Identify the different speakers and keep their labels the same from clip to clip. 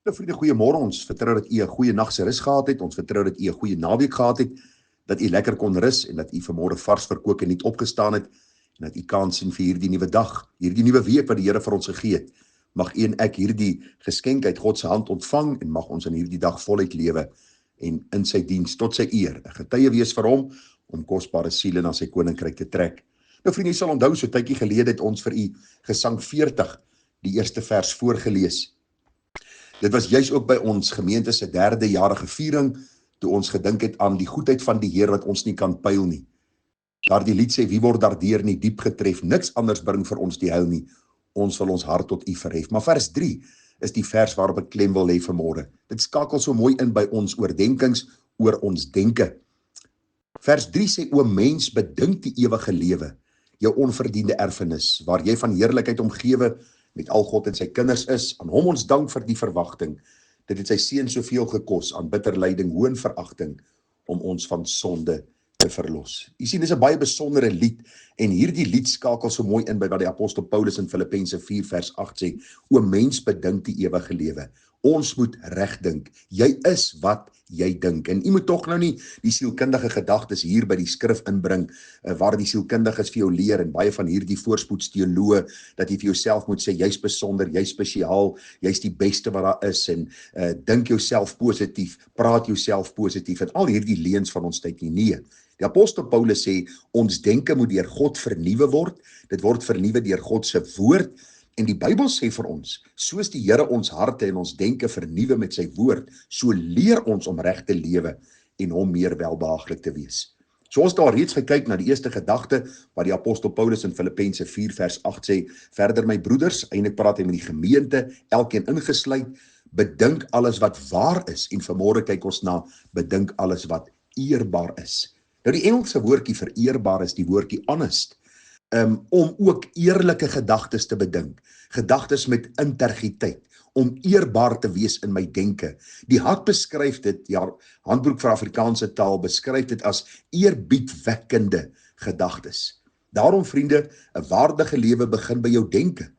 Speaker 1: Nou vriende, goeiemôre. Ons vertrou dat u 'n goeie nag se rus gehad het. Ons vertrou dat u 'n goeie naweek gehad het, dat u lekker kon rus en dat u vanmôre vars verkook en nuut opgestaan het en dat u kans sien vir hierdie nuwe dag, hierdie nuwe week wat die Here vir ons gegee het. Mag u en ek hierdie geskenk uit God se hand ontvang en mag ons in hierdie dag voluit lewe en in sy diens tot sy eer 'n getuie wees vir hom om kosbare siele na sy koninkryk te trek. Nou vriende, jy sal onthou so tydjie gelede het ons vir u Gesang 40 die eerste vers voorgelees. Dit was juis ook by ons gemeente se 3de jarige viering, toe ons gedink het aan die goedheid van die Heer wat ons nie kan pyl nie. Daardie lied sê, wie word daardeur nie diep getref, niks anders bring vir ons die heil nie, ons wil ons hart tot u verhef. Maar vers 3 is die vers waarop ek klem wil lê vanmôre. Dit skakel so mooi in by ons oordenkings oor ons denke. Vers 3 sê, o mens, bedink die ewige lewe, jou onverdiende erfenis, waar jy van heerlikheid omgewe met al God en sy kinders is, aan hom ons dank vir die verwagting. Dit het sy seun soveel gekos aan bitter lyding, hoon veragting, om ons van sonde te verlos. Jy sien, dis 'n baie besondere lied, en hierdie lied skakel so mooi in by wat die apostel Paulus in Filippense 4 vers 8 sê, o mens, bedink die ewige lewe. Ons moet reg dink. Jy is wat jy dink. En jy moet tog nou nie die sielkundige gedagtes hier by die skrif inbring, waar die sielkundiges vir jou leer, en baie van hierdie voorspoedsteoloë, dat jy vir jouself moet sê, jy's besonder, jy's spesiaal, jy's die beste wat daar is, en dink jouself positief, praat jouself positief, en al hierdie leuns van ons tyd nie. Nee. Die apostel Paulus sê, ons denke moet deur God vernuwe word, dit word vernuwe deur God se woord, en die Bybel sê vir ons, soos die Here ons harte en ons denke vernuwe met sy woord, so leer ons om reg te lewe en hom meer welbehaaglik te wees. So ons daar reeds gekyk na die eerste gedagte wat die apostel Paulus in Filippense 4 vers 8 sê, verder my broeders, eintlik praat hy met die gemeente, elkeen ingesluit, bedink alles wat waar is, en vanmôre kyk ons na bedink alles wat eerbaar is. Nou die Engelse woordjie vir eerbaar is die woordjie honest, om ook eerlike gedagtes te bedink, gedagtes met integriteit, om eerbaar te wees in my denke. Die hart beskryf dit, ja, Handboek vir Afrikaanse taal beskryf dit as eerbiedwekkende gedagtes. Daarom vriende, 'n waardige lewe begin by jou denke.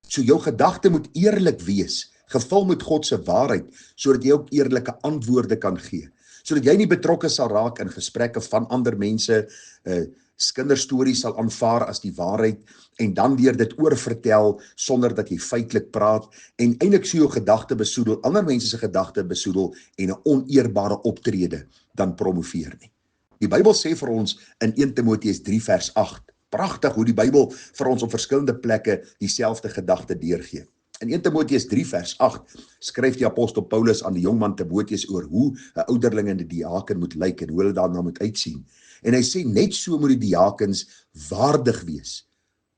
Speaker 1: So jou gedagte moet eerlik wees, gevul met God se waarheid, sodat jy ook eerlike antwoorde kan gee, sodat jy nie betrokke sal raak in gesprekke van ander mense, kinderstories sal aanvaar as die waarheid, en dan weer dit oorvertel, sonder dat jy feitelik praat, en eintlik so jou gedagte besoedel, ander mense se gedagte besoedel, en 'n oneerbare optrede dan promoveer nie. Die Bybel sê vir ons in 1 Timoteus 3 vers 8, pragtig hoe die Bybel vir ons op verskillende plekke dieselfde gedagte deurgee. In 1 Timoteus 3 vers 8 skryf die apostel Paulus aan die jongman Timoteus oor hoe 'n ouderling en 'n diaken moet lyk en hoe hulle daarna moet uitsien. En hy sê, net so moet die diakens waardig wees,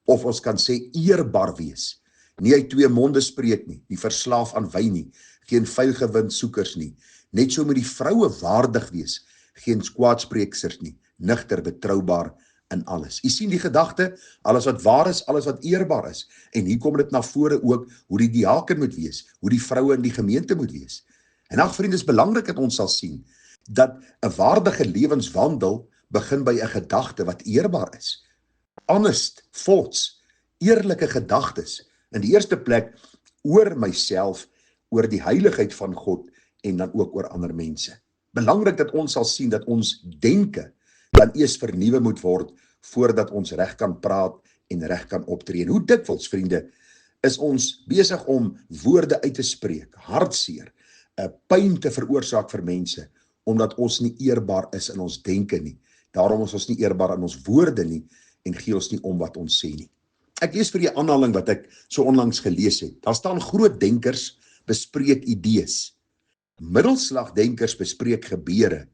Speaker 1: of ons kan sê eerbaar wees. Nie uit twee monde spreek nie, nie verslaaf aan wyn nie, geen vuilgewind soekers nie. Net so moet die vroue waardig wees, geen kwaadspreeksers nie, nigter, betroubaar in alles. U sien die gedagte, alles wat waar is, alles wat eerbaar is. En hier kom dit na vore ook, hoe die diaken moet wees, hoe die vroue in die gemeente moet wees. En ag vriende, is belangrik dat ons sal sien, dat 'n waardige lewenswandel begin by 'n gedagte wat eerbaar is. Honest thoughts, eerlike gedagtes. In die eerste plek oor myself, oor die heiligheid van God en dan ook oor ander mense. Belangrik dat ons sal sien dat ons denke dan eers vernuwe moet word voordat ons reg kan praat en reg kan optree. En hoe dikwels, vriende, is ons besig om woorde uit te spreek, hartseer, pyn te veroorsaak vir mense, omdat ons nie eerbaar is in ons denke nie. Daarom is ons nie eerbaar in ons woorde nie, en gee ons nie om wat ons sê nie. Ek lees vir die aanhaling wat ek so onlangs gelees het. Daar staan, groot denkers bespreek idees, middelslagdenkers bespreek gebeure,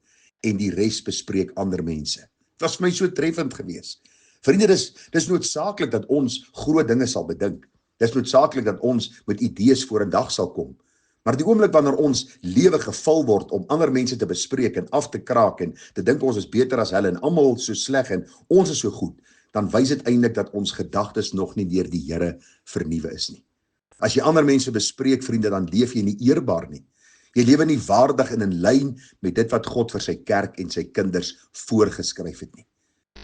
Speaker 1: en die res bespreek ander mense. Dit was vir my so treffend gewees. Vriende, dis noodsaaklik dat ons groot dinge sal bedink. Dis noodsaaklik dat ons met idees voor 'n dag sal kom. Maar die oomblik wanneer ons lewe gevul word om ander mense te bespreek en af te kraak en te dink ons is beter as hulle en almal so sleg en ons is so goed, dan wys dit eintlik dat ons gedagtes nog nie deur die Here vernuwe is nie. As jy ander mense bespreek, vriende, dan leef jy nie eerbaar nie. Jy lewe nie waardig en in lyn met dit wat God vir sy kerk en sy kinders voorgeskryf het nie.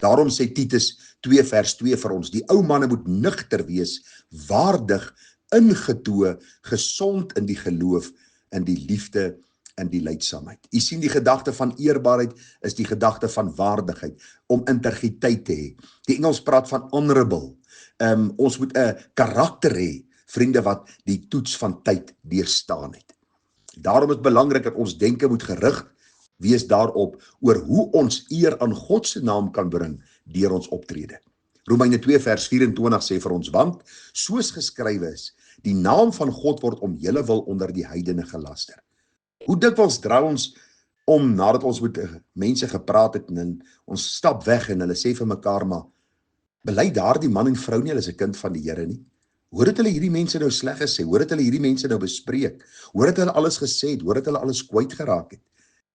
Speaker 1: Daarom sê Titus 2 vers 2 vir ons, die ou manne moet nugter wees, waardig, ingetoe, gesond in die geloof, in die liefde en die lydsaamheid. U sien, die gedagte van eerbaarheid is die gedagte van waardigheid, om integriteit te hê. Die Engels praat van honorable. Ons moet 'n karakter hê, vriende, wat die toets van tyd deurstaan het. Daarom is het belangrik dat ons denke moet gerig wees daarop oor hoe ons eer aan God se naam kan bring deur ons optrede. Romeine 2 vers 24 sê vir ons, want soos geskrywe is, die naam van God word om julle wil onder die heidene gelaster. Hoe dikwels draai ons om nadat ons met mense gepraat het en ons stap weg en hulle sê vir mekaar, maar bely daardie man en vrou nie, hulle is 'n kind van die Here nie. Hoor het hulle hierdie mense nou sleg gesê, hoor het hulle hierdie mense nou bespreek, hoor het hulle alles gesê het, hoor het hulle alles kwyt geraak het.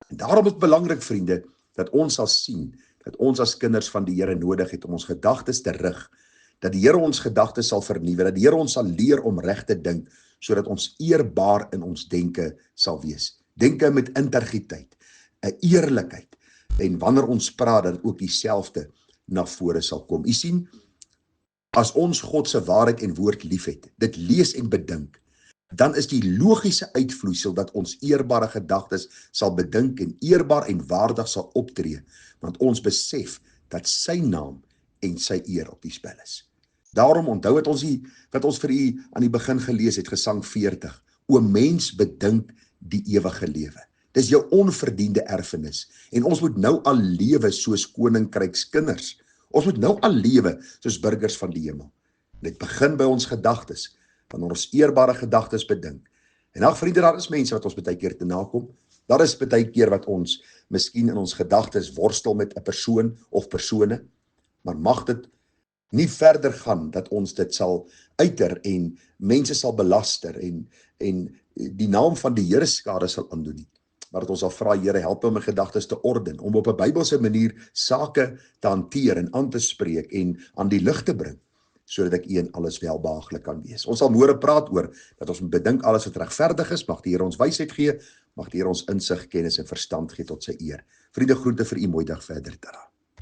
Speaker 1: En daarom is het belangrik, vriende, dat ons sal sien, dat ons as kinders van die Here nodig het om ons gedagtes te rig, dat die Here ons gedagtes sal vernuwe, dat die Here ons sal leer om reg te dink, sodat ons eerbaar in ons denke sal wees. Denke met integriteit, 'n eerlikheid, en wanneer ons praat, dat ook dieselfde na vore sal kom. U sien, as ons God se waarheid en woord liefhet, dit lees en bedink, dan is die logiese uitvloeisel dat ons eerbare gedagtes sal bedink en eerbaar en waardig sal optree, want ons besef dat sy naam en sy eer op die spel is. Daarom onthou het ons wat ons vir u aan die begin gelees het, Gesang 40. O mens, bedink die ewige lewe. Dis jou onverdiende erfenis en ons moet nou al lewe soos koninkrykskinders. Ons moet nou al lewe soos burgers van die hemel. Dit begin by ons gedagtes, wanneer ons eerbare gedagtes bedink. En ag vriende, daar is mense wat ons baie keer te nakom. Daar is baie keer wat ons miskien in ons gedagtes worstel met 'n persoon of persone, maar mag dit nie verder gaan dat ons dit sal uiter en mense sal belaster en die naam van die Here skade sal aandoen nie. Maar dat ons sal vra, Here, help my om my gedagtes te orden, om op 'n Bybelse manier sake te hanteer en aan te spreek en aan die lig te bring, sodat ek u in alles welbehaaglik kan wees. Ons sal môre praat oor dat ons bedink alles wat regverdig is. Mag die Here ons wysheid gee, mag die Here ons insig, kennis en verstand gee tot sy eer. Vriende, groete vir u, mooi dag verder. Tada.